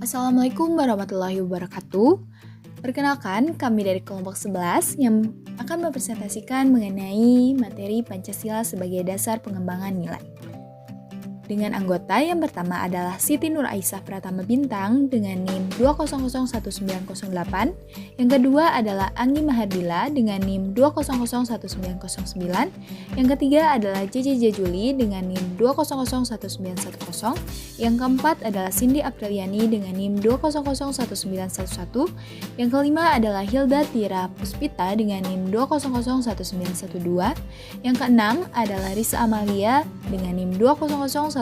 Assalamualaikum warahmatullahi wabarakatuh. Perkenalkan, kami dari kelompok 11 yang akan mempresentasikan mengenai materi Pancasila sebagai dasar pengembangan nilai. Dengan anggota yang pertama adalah Siti Nur Aisyah Pratama Bintang dengan NIM 2001908. Yang kedua adalah Anggi Mahardila dengan NIM 2001909. Yang ketiga adalah JJ Juli dengan NIM 2001910. Yang keempat adalah Cindy Apriliani dengan NIM 2001911. Yang kelima adalah Hilda Tira Puspita dengan NIM 2001912. Yang keenam adalah Risa Amalia dengan NIM 2001913.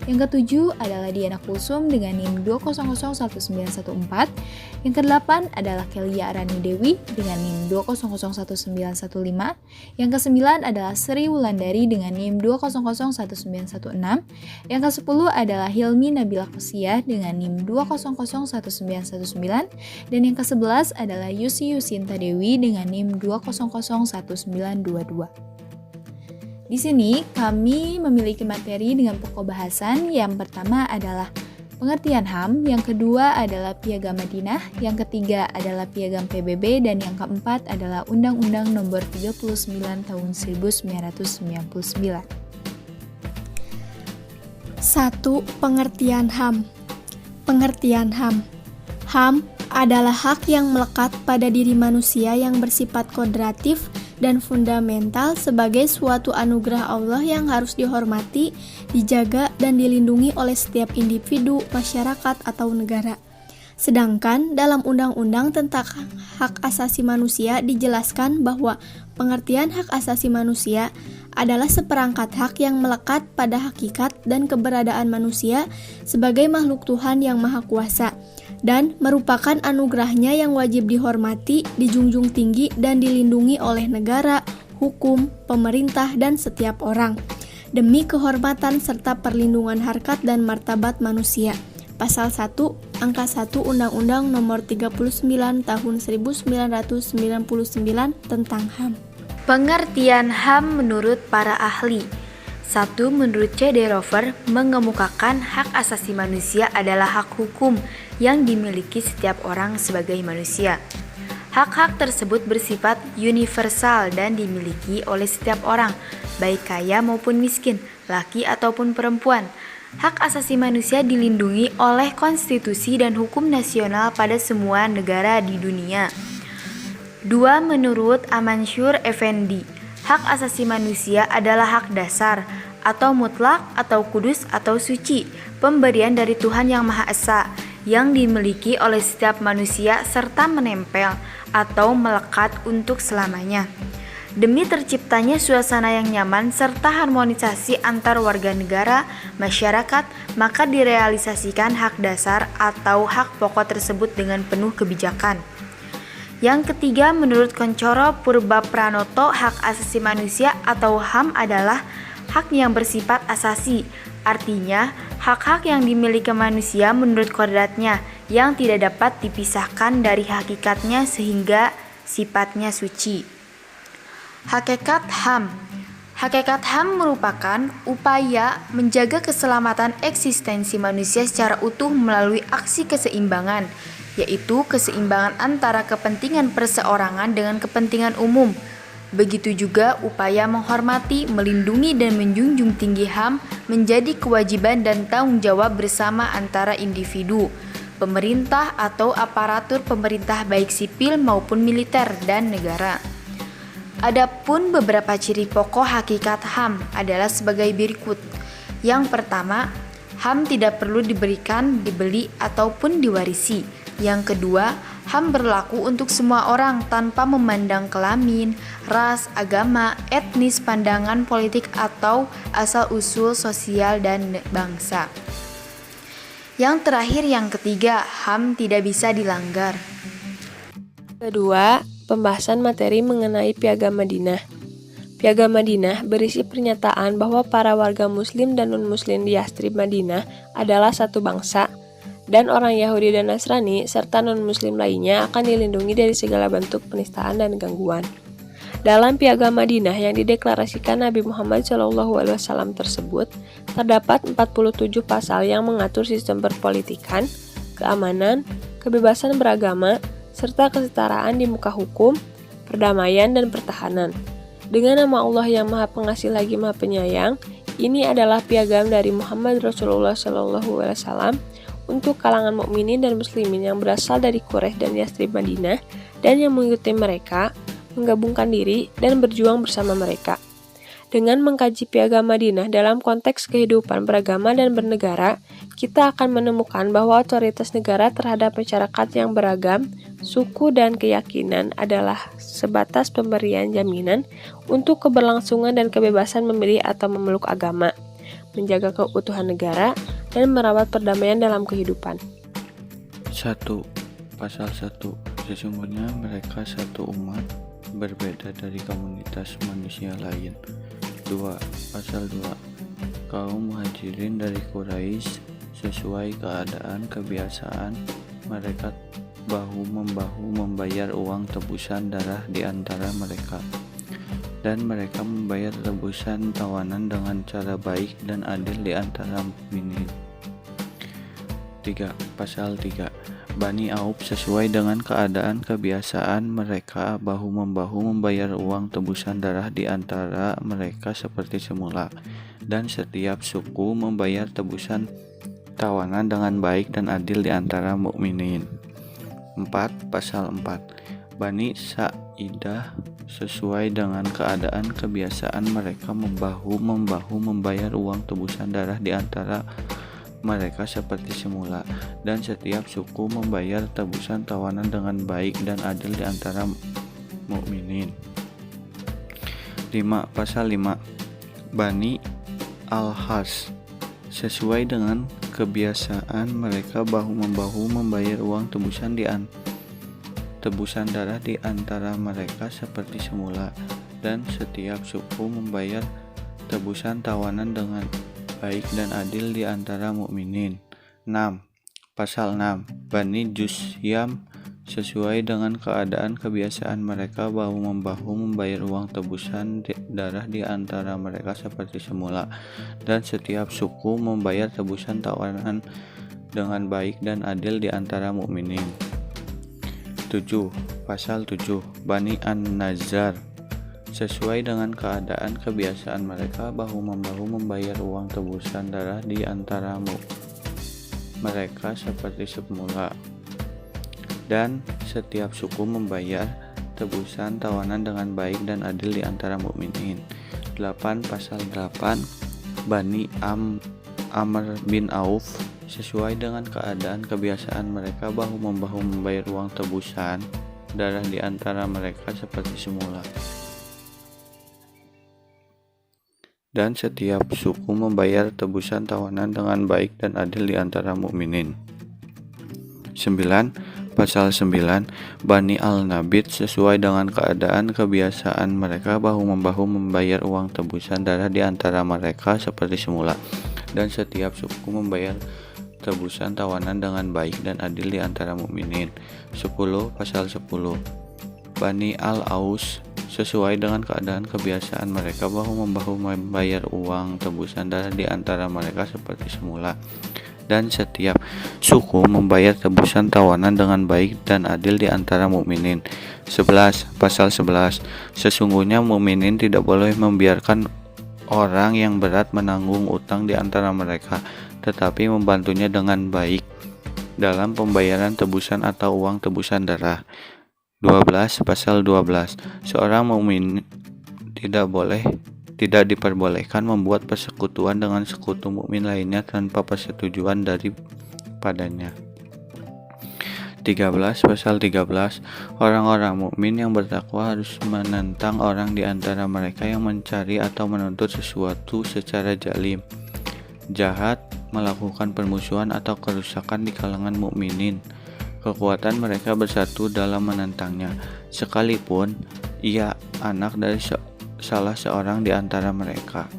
Yang ketujuh adalah Diana Kulsum dengan NIM 2001914. Yang kedelapan adalah Kelia Arani Dewi dengan NIM 2001915. Yang kesembilan adalah Sri Wulandari dengan NIM 2001916. Yang kesepuluh adalah Hilmi Nabila Kosia dengan NIM 2001919. Dan yang kesebelas adalah Yusi Yusinta Dewi dengan NIM 2001922. Di sini kami memiliki materi dengan pokok bahasan. Yang pertama adalah pengertian HAM, yang kedua adalah Piagam Madinah, yang ketiga adalah Piagam PBB, dan yang keempat adalah Undang-Undang Nomor 39 Tahun 1999. 1. Pengertian HAM. Pengertian HAM. HAM adalah hak yang melekat pada diri manusia yang bersifat kodratif dan fundamental sebagai suatu anugerah Allah yang harus dihormati, dijaga, dan dilindungi oleh setiap individu, masyarakat, atau negara. Sedangkan dalam Undang-Undang tentang Hak Asasi Manusia dijelaskan bahwa pengertian hak asasi manusia adalah seperangkat hak yang melekat pada hakikat dan keberadaan manusia sebagai makhluk Tuhan yang Maha Kuasa, dan merupakan anugerahnya yang wajib dihormati, dijunjung tinggi, dan dilindungi oleh negara, hukum, pemerintah, dan setiap orang, demi kehormatan serta perlindungan harkat dan martabat manusia. Pasal 1, Angka 1 Undang-Undang Nomor 39 Tahun 1999 tentang HAM. Pengertian HAM menurut para ahli. 1. Menurut C.D. Rover, mengemukakan hak asasi manusia adalah hak hukum yang dimiliki setiap orang sebagai manusia. Hak-hak tersebut bersifat universal dan dimiliki oleh setiap orang, baik kaya maupun miskin, laki ataupun perempuan. Hak asasi manusia dilindungi oleh konstitusi dan hukum nasional pada semua negara di dunia. 2. Menurut Amansyur Effendi, hak asasi manusia adalah hak dasar, atau mutlak, atau kudus, atau suci, pemberian dari Tuhan Yang Maha Esa, yang dimiliki oleh setiap manusia serta menempel atau melekat untuk selamanya. Demi terciptanya suasana yang nyaman serta harmonisasi antar warga negara, masyarakat, maka direalisasikan hak dasar atau hak pokok tersebut dengan penuh kebijakan. Yang ketiga, menurut Koncoro Purbapranoto, hak asasi manusia atau HAM adalah hak yang bersifat asasi, artinya hak-hak yang dimiliki manusia menurut kodratnya yang tidak dapat dipisahkan dari hakikatnya sehingga sifatnya suci. Hakikat HAM. Hakikat HAM merupakan upaya menjaga keselamatan eksistensi manusia secara utuh melalui aksi keseimbangan, yaitu keseimbangan antara kepentingan perseorangan dengan kepentingan umum. Begitu juga upaya menghormati, melindungi, dan menjunjung tinggi HAM menjadi kewajiban dan tanggung jawab bersama antara individu, pemerintah atau aparatur pemerintah baik sipil maupun militer, dan negara. Adapun beberapa ciri pokok hakikat HAM adalah sebagai berikut. Yang pertama, HAM tidak perlu diberikan, dibeli, ataupun diwarisi. Yang kedua, HAM berlaku untuk semua orang tanpa memandang kelamin, ras, agama, etnis, pandangan politik, atau asal-usul sosial dan bangsa. Yang terakhir, yang ketiga, HAM tidak bisa dilanggar. Kedua, pembahasan materi mengenai Piagam Madinah. Piagam Madinah berisi pernyataan bahwa para warga Muslim dan non-Muslim di Yastrib Madinah adalah satu bangsa, dan orang Yahudi dan Nasrani serta non-Muslim lainnya akan dilindungi dari segala bentuk penistaan dan gangguan. Dalam Piagam Madinah yang dideklarasikan Nabi Muhammad SAW tersebut, terdapat 47 pasal yang mengatur sistem perpolitikan, keamanan, kebebasan beragama, serta kesetaraan di muka hukum, perdamaian, dan pertahanan. Dengan nama Allah yang Maha Pengasih lagi Maha Penyayang, ini adalah piagam dari Muhammad Rasulullah SAW untuk kalangan mukminin dan muslimin yang berasal dari Quraisy dan Yathrib Madinah dan yang mengikuti mereka, menggabungkan diri, dan berjuang bersama mereka. Dengan mengkaji Piagam Madinah dalam konteks kehidupan beragama dan bernegara, kita akan menemukan bahwa otoritas negara terhadap masyarakat yang beragam, suku, dan keyakinan adalah sebatas pemberian jaminan untuk keberlangsungan dan kebebasan memilih atau memeluk agama, menjaga keutuhan negara, dan merawat perdamaian dalam kehidupan. 1. Pasal 1. Sesungguhnya mereka satu umat, berbeda dari komunitas manusia lain. 2. Pasal 2. Kaum muhajirin dari Quraisy sesuai keadaan kebiasaan mereka bahu-membahu membayar uang tebusan darah di antara mereka, dan mereka membayar tebusan tawanan dengan cara baik dan adil di antara mukminin. 3. Pasal 3. Bani Auf sesuai dengan keadaan kebiasaan mereka bahu-membahu membayar uang tebusan darah di antara mereka seperti semula, dan setiap suku membayar tebusan tawanan dengan baik dan adil di antara mukminin. 4. Pasal 4. Bani Sa'idah sesuai dengan keadaan kebiasaan mereka membahu-membahu membayar uang tebusan darah di antara mereka seperti semula, dan setiap suku membayar tebusan tawanan dengan baik dan adil di antara mukminin. 5. Pasal 5. Bani Al-Has sesuai dengan kebiasaan mereka bahu-membahu membayar uang tebusan darah di antara mereka seperti semula, dan setiap suku membayar tebusan tawanan dengan baik dan adil di antara mukminin. 6. Pasal 6. Bani Jusyam sesuai dengan keadaan kebiasaan mereka bahu-membahu membayar uang tebusan darah di antara mereka seperti semula, dan setiap suku membayar tebusan tawanan dengan baik dan adil di antara mukminin. 7. Pasal 7. Bani An-Nazar sesuai dengan keadaan kebiasaan mereka bahu-membahu membayar uang tebusan darah di antara mereka seperti semula, dan setiap suku membayar tebusan tawanan dengan baik dan adil di antara mukminin. 8. Pasal 8. Bani Amr bin Auf sesuai dengan keadaan kebiasaan mereka bahu-membahu membayar uang tebusan darah di antara mereka seperti semula, dan setiap suku membayar tebusan tawanan dengan baik dan adil di antara mukminin. 9. Pasal 9. Bani Al-Nabit sesuai dengan keadaan kebiasaan mereka bahu-membahu membayar uang tebusan darah di antara mereka seperti semula, dan setiap suku membayar tebusan tawanan dengan baik dan adil di antara mukminin. 10. Pasal 10. Bani Al-Aus sesuai dengan keadaan kebiasaan mereka bahu-membahu membayar uang tebusan darah di antara mereka seperti semula, dan setiap suku membayar tebusan tawanan dengan baik dan adil di antara mukminin. 11. Pasal 11. Sesungguhnya mukminin tidak boleh membiarkan orang yang berat menanggung utang di antara mereka, tetapi membantunya dengan baik dalam pembayaran tebusan atau uang tebusan darah. 12. Pasal 12. Seorang mukmin tidak diperbolehkan membuat persekutuan dengan sekutu mukmin lainnya tanpa persetujuan daripadanya. 13. Pasal 13. Orang-orang mukmin yang bertakwa harus menentang orang di antara mereka yang mencari atau menuntut sesuatu secara zalim, jahat, melakukan permusuhan atau kerusakan di kalangan mukminin. Kekuatan mereka bersatu dalam menentangnya, sekalipun ia anak dari salah seorang di antara mereka.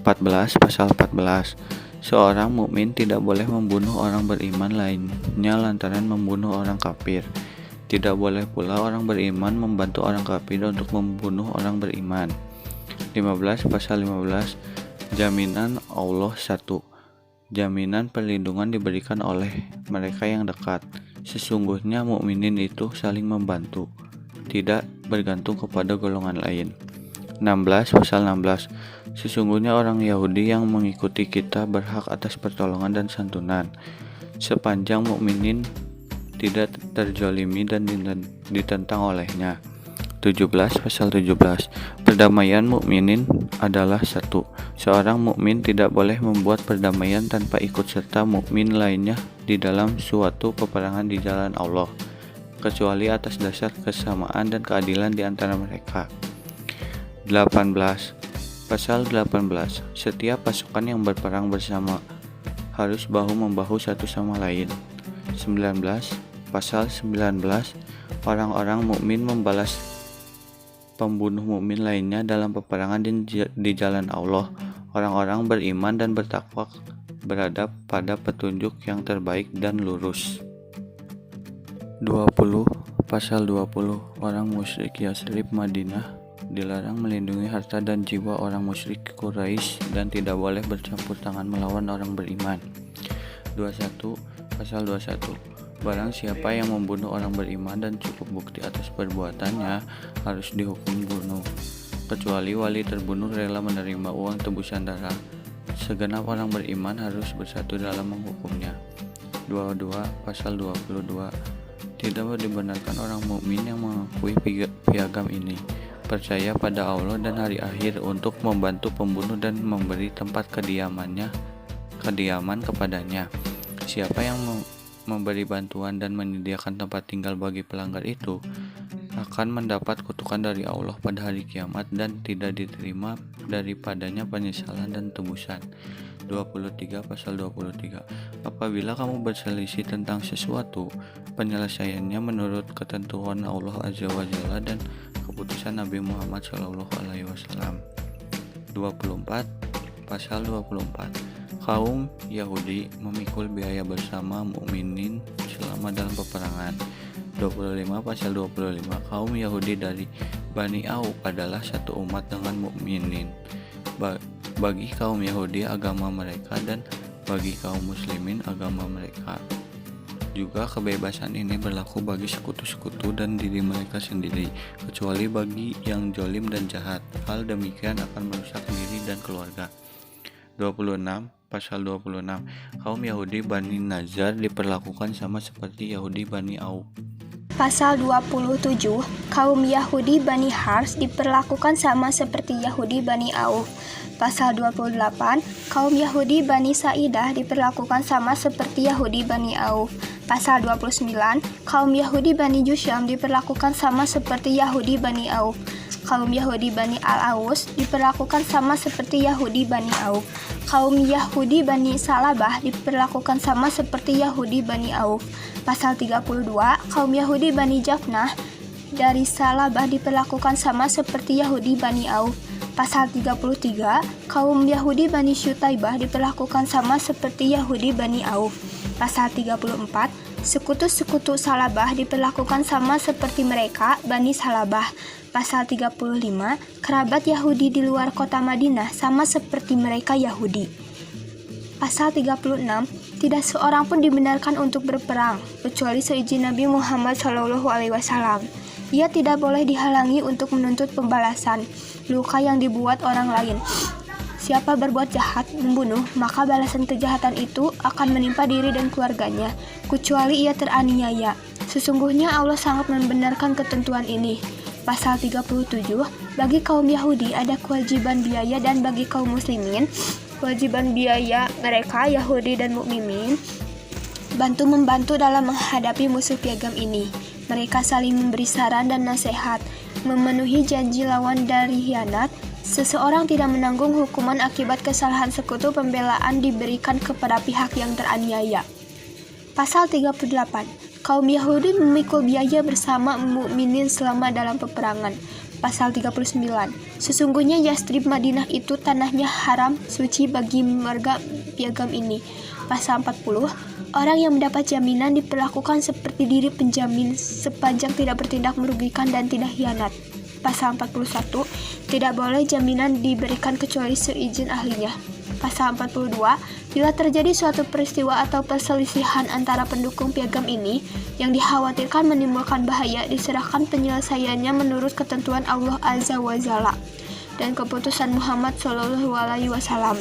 14. Pasal 14. Seorang mukmin tidak boleh membunuh orang beriman lainnya lantaran membunuh orang kafir. Tidak boleh pula orang beriman membantu orang kafir untuk membunuh orang beriman. 15 pasal 15 jaminan Allah 1. Jaminan perlindungan diberikan oleh mereka yang dekat. Sesungguhnya mukminin itu saling membantu, tidak bergantung kepada golongan lain. 16 pasal 16 sesungguhnya orang Yahudi yang mengikuti kita berhak atas pertolongan dan santunan, sepanjang mukminin tidak terzalimi dan ditentang olehnya. 17 pasal 17 perdamaian mukminin adalah 1. Seorang mukmin tidak boleh membuat perdamaian tanpa ikut serta mukmin lainnya di dalam suatu peperangan di jalan Allah, kecuali atas dasar kesamaan dan keadilan di antara mereka. 18 pasal 18 setiap pasukan yang berperang bersama harus bahu-membahu satu sama lain. 19 pasal 19 orang-orang mukmin membalas pembunuh mukmin lainnya dalam peperangan di jalan Allah. Orang-orang beriman dan bertakwa berada pada petunjuk yang terbaik dan lurus. 20 pasal 20 orang musyrik Yasrib Madinah dilarang melindungi harta dan jiwa orang musyrik Quraisy dan tidak boleh bercampur tangan melawan orang beriman. 21 pasal 21 barang siapa yang membunuh orang beriman dan cukup bukti atas perbuatannya harus dihukum bunuh, kecuali wali terbunuh rela menerima uang tebusan darah. Segenap orang beriman harus bersatu dalam menghukumnya. 22 pasal 22 tidak dibenarkan orang mukmin yang mengakui piagam ini, percaya pada Allah dan hari akhir untuk membantu pembunuh dan memberi tempat kediaman kepadanya. Siapa yang memberi bantuan dan menyediakan tempat tinggal bagi pelanggar itu akan mendapat kutukan dari Allah pada hari kiamat dan tidak diterima daripadanya penyesalan dan tebusan. 23 pasal 23 apabila kamu berselisih tentang sesuatu, penyelesaiannya menurut ketentuan Allah Azza wa Jalla dan keputusan Nabi Muhammad SAW. 24 pasal 24 kaum Yahudi memikul biaya bersama mukminin selama dalam peperangan. 25 pasal 25 kaum Yahudi dari Bani Auf adalah satu umat dengan mukminin. Bagi kaum Yahudi agama mereka dan bagi kaum muslimin agama mereka. Juga kebebasan ini berlaku bagi sekutu-sekutu dan diri mereka sendiri, kecuali bagi yang zalim dan jahat. Hal demikian akan merusak diri dan keluarga. 26 pasal 26 kaum Yahudi Bani Nazar diperlakukan sama seperti Yahudi Bani Auf. Pasal 27, kaum Yahudi Bani Hars diperlakukan sama seperti Yahudi Bani Auf. Pasal 28, kaum Yahudi Bani Sa'idah diperlakukan sama seperti Yahudi Bani Auf. Pasal 29, kaum Yahudi Bani Jusyam diperlakukan sama seperti Yahudi Bani Auf. Kaum Yahudi Bani Al-Aus diperlakukan sama seperti Yahudi Bani Auf. Kaum Yahudi Bani Salabah diperlakukan sama seperti Yahudi Bani Auf. Pasal 32, kaum Yahudi Bani Jafnah dari Salabah diperlakukan sama seperti Yahudi Bani Auf. Pasal 33, kaum Yahudi Bani Syutaibah diperlakukan sama seperti Yahudi Bani Auf. Pasal 34, sekutu-sekutu Salabah diperlakukan sama seperti mereka, Bani Salabah. Pasal 35, kerabat Yahudi di luar kota Madinah sama seperti mereka Yahudi. Pasal 36, tidak seorang pun dibenarkan untuk berperang, kecuali seizin Nabi Muhammad SAW. Ia tidak boleh dihalangi untuk menuntut pembalasan luka yang dibuat orang lain. Siapa berbuat jahat, membunuh, maka balasan kejahatan itu akan menimpa diri dan keluarganya, kecuali ia teraniaya. Sesungguhnya Allah sangat membenarkan ketentuan ini. Pasal 37, bagi kaum Yahudi ada kewajiban biaya dan bagi kaum muslimin, kewajiban biaya mereka Yahudi dan mukminin bantu-membantu dalam menghadapi musuh piagam ini. Mereka saling memberi saran dan nasihat, memenuhi janji lawan dari khianat. Seseorang tidak menanggung hukuman akibat kesalahan sekutu, pembelaan diberikan kepada pihak yang teraniaya. Pasal 38, kaum Yahudi memikul biaya bersama mukminin selama dalam peperangan. Pasal 39, sesungguhnya Yasrib Madinah itu tanahnya haram suci bagi marga piagam ini. Pasal 40, orang yang mendapat jaminan diperlakukan seperti diri penjamin sepanjang tidak bertindak merugikan dan tidak khianat. Pasal 41, tidak boleh jaminan diberikan kecuali seizin ahlinya. Pasal 42, bila terjadi suatu peristiwa atau perselisihan antara pendukung piagam ini yang dikhawatirkan menimbulkan bahaya, diserahkan penyelesaiannya menurut ketentuan Allah Azza wa Jalla dan keputusan Muhammad SAW.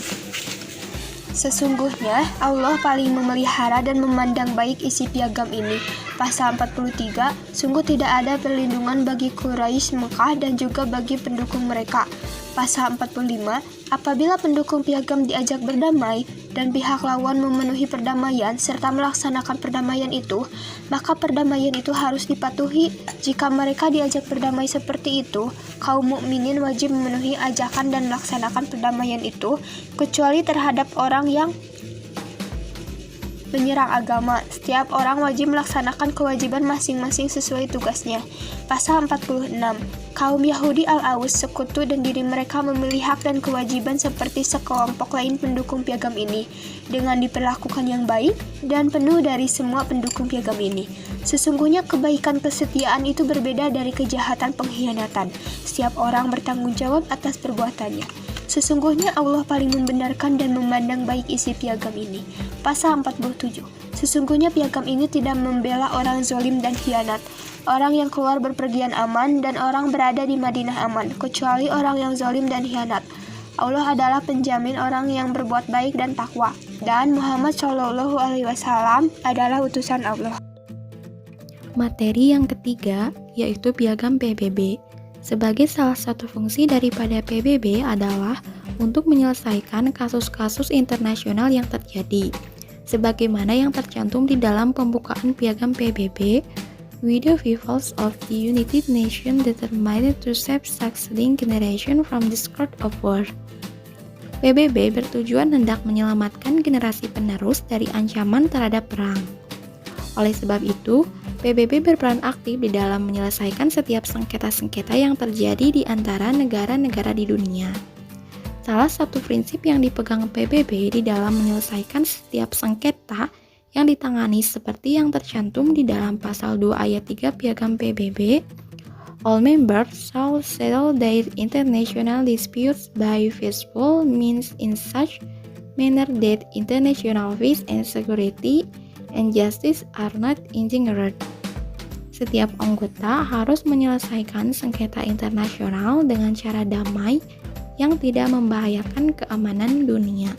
Sesungguhnya Allah paling memelihara dan memandang baik isi piagam ini. Pasal 43, sungguh tidak ada perlindungan bagi Quraisy Mekah dan juga bagi pendukung mereka. Pasal 45, apabila pendukung piagam diajak berdamai dan pihak lawan memenuhi perdamaian serta melaksanakan perdamaian itu, maka perdamaian itu harus dipatuhi. Jika mereka diajak berdamai seperti itu, kaum mukminin wajib memenuhi ajakan dan melaksanakan perdamaian itu, kecuali terhadap orang yang menyerang agama. Setiap orang wajib melaksanakan kewajiban masing-masing sesuai tugasnya. Pasal 46, kaum Yahudi Al-Aus sekutu dan diri mereka memiliki hak dan kewajiban seperti sekelompok lain pendukung piagam ini, dengan diperlakukan yang baik dan penuh dari semua pendukung piagam ini. Sesungguhnya kebaikan kesetiaan itu berbeda dari kejahatan pengkhianatan. Setiap orang bertanggung jawab atas perbuatannya. Sesungguhnya Allah paling membenarkan dan memandang baik isi piagam ini. Pasal 47, sesungguhnya piagam ini tidak membela orang zalim dan khianat, orang yang keluar berpergian aman, dan orang berada di Madinah aman, kecuali orang yang zalim dan khianat. Allah adalah penjamin orang yang berbuat baik dan takwa, dan Muhammad SAW adalah utusan Allah. Materi yang ketiga yaitu piagam PBB. Sebagai salah satu fungsi daripada PBB adalah untuk menyelesaikan kasus-kasus internasional yang terjadi. Sebagaimana yang tercantum di dalam pembukaan piagam PBB, we the peoples of the United Nations determined to save succeeding generation from the scourge of war. PBB bertujuan hendak menyelamatkan generasi penerus dari ancaman terhadap perang. Oleh sebab itu, PBB berperan aktif di dalam menyelesaikan setiap sengketa-sengketa yang terjadi di antara negara-negara di dunia. Salah satu prinsip yang dipegang PBB di dalam menyelesaikan setiap sengketa yang ditangani seperti yang tercantum di dalam pasal 2 ayat 3 piagam PBB, all members shall settle their international disputes by peaceful means in such manner that international peace and security and justice are not endangered. Setiap anggota harus menyelesaikan sengketa internasional dengan cara damai yang tidak membahayakan keamanan dunia.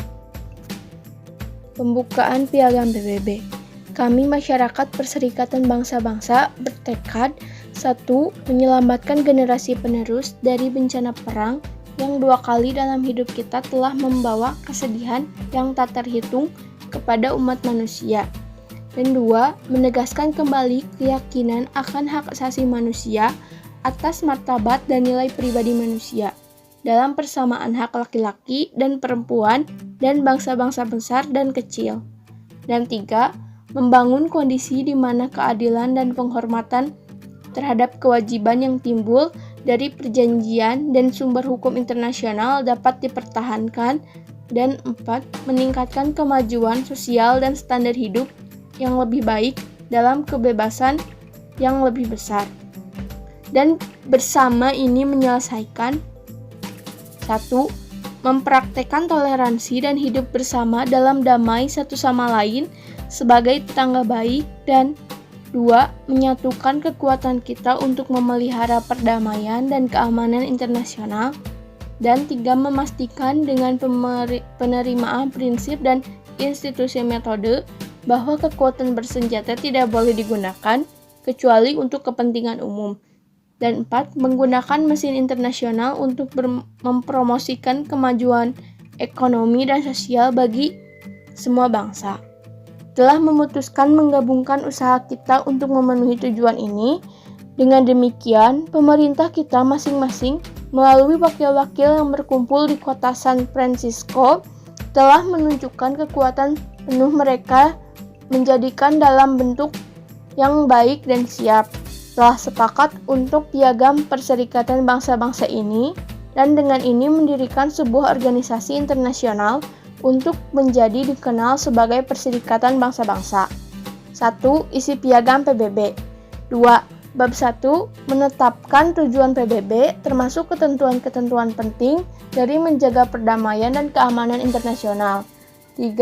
Pembukaan piagam PBB. Kami masyarakat Perserikatan Bangsa-Bangsa bertekad 1. Menyelamatkan generasi penerus dari bencana perang yang 2 kali dalam hidup kita telah membawa kesedihan yang tak terhitung kepada umat manusia. Dan 2. Menegaskan kembali keyakinan akan hak asasi manusia atas martabat dan nilai pribadi manusia dalam persamaan hak laki-laki dan perempuan dan bangsa-bangsa besar dan kecil. Dan 3. Membangun kondisi di mana keadilan dan penghormatan terhadap kewajiban yang timbul dari perjanjian dan sumber hukum internasional dapat dipertahankan. Dan 4. Meningkatkan kemajuan sosial dan standar hidup yang lebih baik dalam kebebasan yang lebih besar. Dan bersama ini menyelesaikan 1. Mempraktekkan toleransi dan hidup bersama dalam damai satu sama lain sebagai tetangga baik. Dan 2. Menyatukan kekuatan kita untuk memelihara perdamaian dan keamanan internasional. Dan 3. Memastikan dengan penerimaan prinsip dan institusi metode bahwa kekuatan bersenjata tidak boleh digunakan kecuali untuk kepentingan umum. Dan 4. Menggunakan mesin internasional untuk mempromosikan kemajuan ekonomi dan sosial bagi semua bangsa. Telah memutuskan menggabungkan usaha kita untuk memenuhi tujuan ini. Dengan demikian, pemerintah kita masing-masing melalui wakil-wakil yang berkumpul di kota San Francisco telah menunjukkan kekuatan penuh mereka menjadikan dalam bentuk yang baik dan siap. Telah sepakat untuk piagam Perserikatan Bangsa-Bangsa ini, dan dengan ini mendirikan sebuah organisasi internasional untuk menjadi dikenal sebagai Perserikatan Bangsa-Bangsa. 1. Isi piagam PBB. 2. Bab 1 menetapkan tujuan PBB termasuk ketentuan-ketentuan penting dari menjaga perdamaian dan keamanan internasional. 3.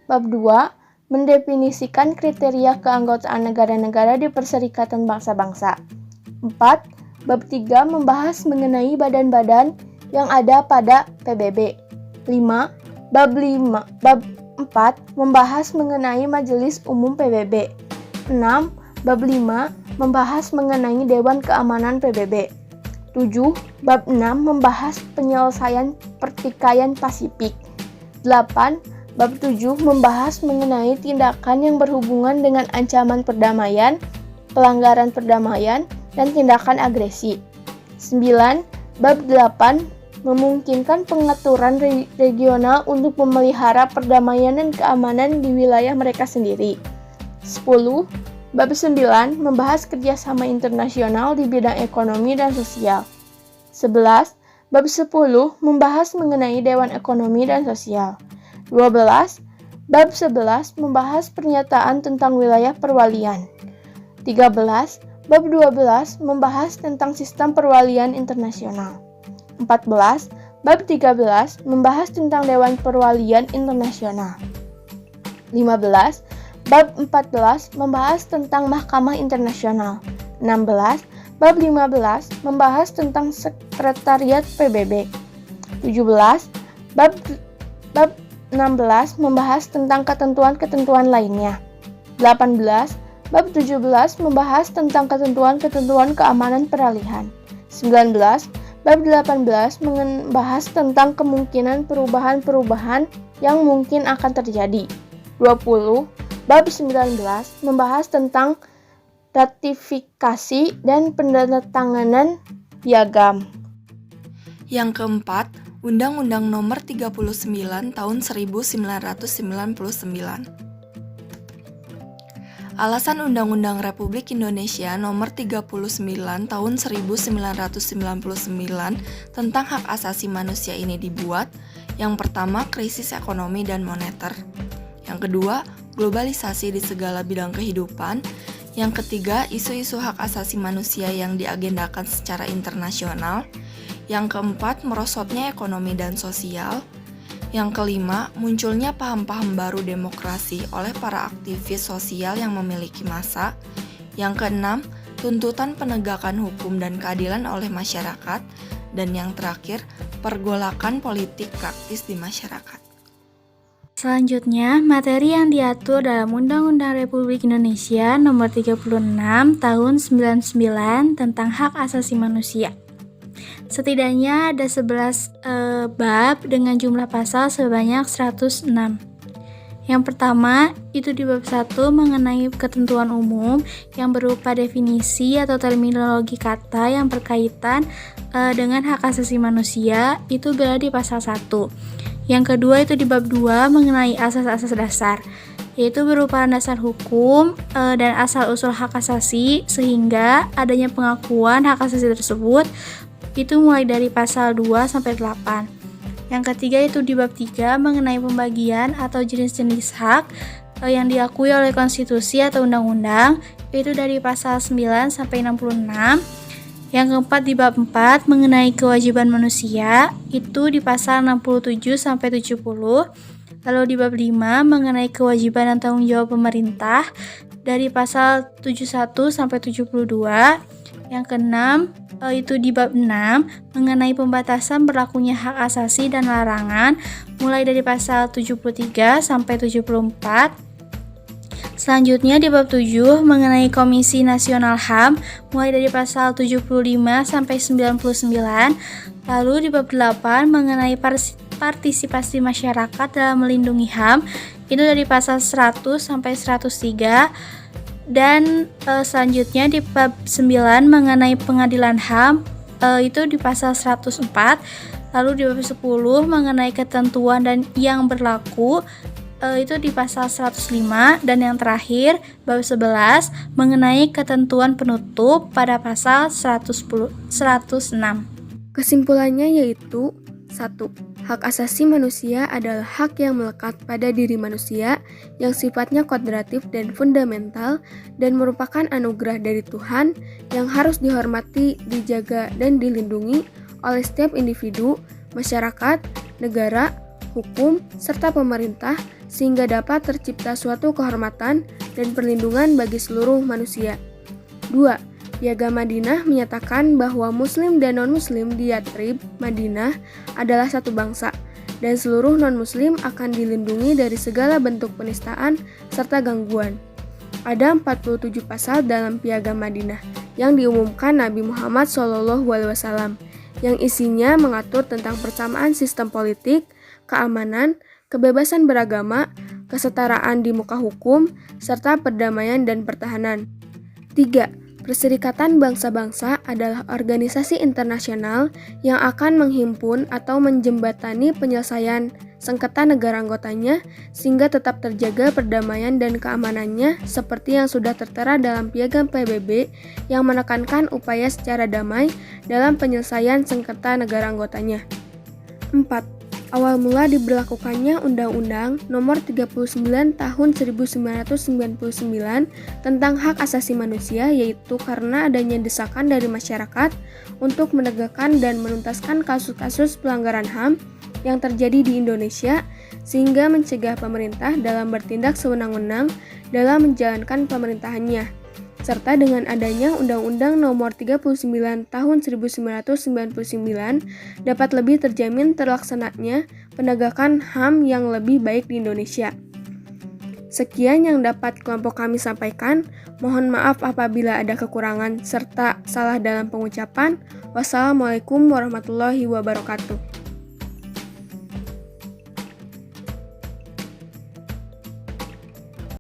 Bab 2 mendefinisikan kriteria keanggotaan negara-negara di Perserikatan Bangsa-Bangsa. 4. Bab 3 membahas mengenai badan-badan yang ada pada PBB. 5. Bab 4 membahas mengenai Majelis Umum PBB. 6. Bab 5 membahas mengenai Dewan Keamanan PBB. 7. Bab 6 membahas penyelesaian pertikaian Pasifik. 8. Bab 7 membahas mengenai tindakan yang berhubungan dengan ancaman perdamaian, pelanggaran perdamaian, dan tindakan agresi. 9. Bab 8 memungkinkan pengaturan regional untuk memelihara perdamaian dan keamanan di wilayah mereka sendiri. 10. Bab 9 membahas kerjasama internasional di bidang ekonomi dan sosial. 11. Bab 10 membahas mengenai Dewan Ekonomi dan Sosial. 12. Bab 11 membahas pernyataan tentang wilayah perwalian. 13. Bab 12 membahas tentang sistem perwalian internasional. 14. Bab 13 membahas tentang Dewan Perwalian Internasional. 15. Bab 14 membahas tentang Mahkamah Internasional. 16. Bab 15 membahas tentang Sekretariat PBB. 17. Bab 16 membahas tentang ketentuan-ketentuan lainnya. 18. Bab 17 membahas tentang ketentuan-ketentuan keamanan peralihan. 19. Bab 18 membahas tentang kemungkinan perubahan-perubahan yang mungkin akan terjadi. 20. Bab 19 membahas tentang ratifikasi dan penandatanganan piagam. Yang keempat, Undang-Undang Nomor 39 Tahun 1999. Alasan Undang-Undang Republik Indonesia Nomor 39 Tahun 1999 tentang hak asasi manusia ini dibuat. Yang pertama, krisis ekonomi dan moneter. Yang kedua, globalisasi di segala bidang kehidupan. Yang ketiga, isu-isu hak asasi manusia yang diagendakan secara internasional. Yang keempat, merosotnya ekonomi dan sosial. Yang kelima, munculnya paham-paham baru demokrasi oleh para aktivis sosial yang memiliki massa. Yang keenam, tuntutan penegakan hukum dan keadilan oleh masyarakat. Dan yang terakhir, pergolakan politik praktis di masyarakat. Selanjutnya, materi yang diatur dalam Undang-Undang Republik Indonesia Nomor 36 Tahun 99 tentang hak asasi manusia. Setidaknya ada 11 bab dengan jumlah pasal sebanyak 106. Yang pertama, itu di bab 1 mengenai ketentuan umum yang berupa definisi atau terminologi kata yang berkaitan dengan hak asasi manusia, itu berada di pasal 1. Yang kedua itu di bab 2 mengenai asas-asas dasar, yaitu berupa landasan hukum dan asal-usul hak asasi sehingga adanya pengakuan hak asasi tersebut itu mulai dari pasal 2 sampai 8. Yang ketiga itu di bab 3 mengenai pembagian atau jenis-jenis hak yang diakui oleh konstitusi atau undang-undang, yaitu dari pasal 9 sampai 66. Yang keempat di bab 4 mengenai kewajiban manusia, itu di pasal 67 sampai 70. Lalu di bab 5 mengenai kewajiban dan tanggung jawab pemerintah dari pasal 71 sampai 72. Yang keenam itu di bab 6 mengenai pembatasan berlakunya hak asasi dan larangan mulai dari pasal 73 sampai 74. Selanjutnya di bab 7 mengenai Komisi Nasional HAM mulai dari pasal 75 sampai 99. Lalu di bab 8 mengenai partisipasi masyarakat dalam melindungi HAM itu dari pasal 100 sampai 103. Dan selanjutnya di bab 9 mengenai pengadilan HAM itu di pasal 104. Lalu di bab 10 mengenai ketentuan dan yang berlaku itu di pasal 105. Dan yang terakhir bab 11 mengenai ketentuan penutup pada pasal 106. Kesimpulannya yaitu 1. Hak asasi manusia adalah hak yang melekat pada diri manusia yang sifatnya kodratif dan fundamental dan merupakan anugerah dari Tuhan yang harus dihormati, dijaga, dan dilindungi oleh setiap individu, masyarakat, negara, hukum, serta pemerintah sehingga dapat tercipta suatu kehormatan dan perlindungan bagi seluruh manusia. 2. Piagam Madinah menyatakan bahwa Muslim dan non-Muslim di Yathrib, Madinah adalah satu bangsa, dan seluruh non-Muslim akan dilindungi dari segala bentuk penistaan serta gangguan. Ada 47 pasal dalam Piagam Madinah yang diumumkan Nabi Muhammad SAW, yang isinya mengatur tentang persamaan sistem politik, keamanan, kebebasan beragama, kesetaraan di muka hukum, serta perdamaian dan pertahanan. 3. Perserikatan Bangsa-Bangsa adalah organisasi internasional yang akan menghimpun atau menjembatani penyelesaian sengketa negara anggotanya sehingga tetap terjaga perdamaian dan keamanannya seperti yang sudah tertera dalam Piagam PBB yang menekankan upaya secara damai dalam penyelesaian sengketa negara anggotanya. 4. Awal mula diberlakukannya Undang-Undang Nomor 39 Tahun 1999 tentang Hak Asasi Manusia yaitu karena adanya desakan dari masyarakat untuk menegakkan dan menuntaskan kasus-kasus pelanggaran HAM yang terjadi di Indonesia sehingga mencegah pemerintah dalam bertindak sewenang-wenang dalam menjalankan pemerintahannya. Serta dengan adanya Undang-Undang Nomor 39 Tahun 1999 dapat lebih terjamin terlaksananya penegakan HAM yang lebih baik di Indonesia. Sekian yang dapat kelompok kami sampaikan. Mohon maaf apabila ada kekurangan serta salah dalam pengucapan. Wassalamualaikum warahmatullahi wabarakatuh.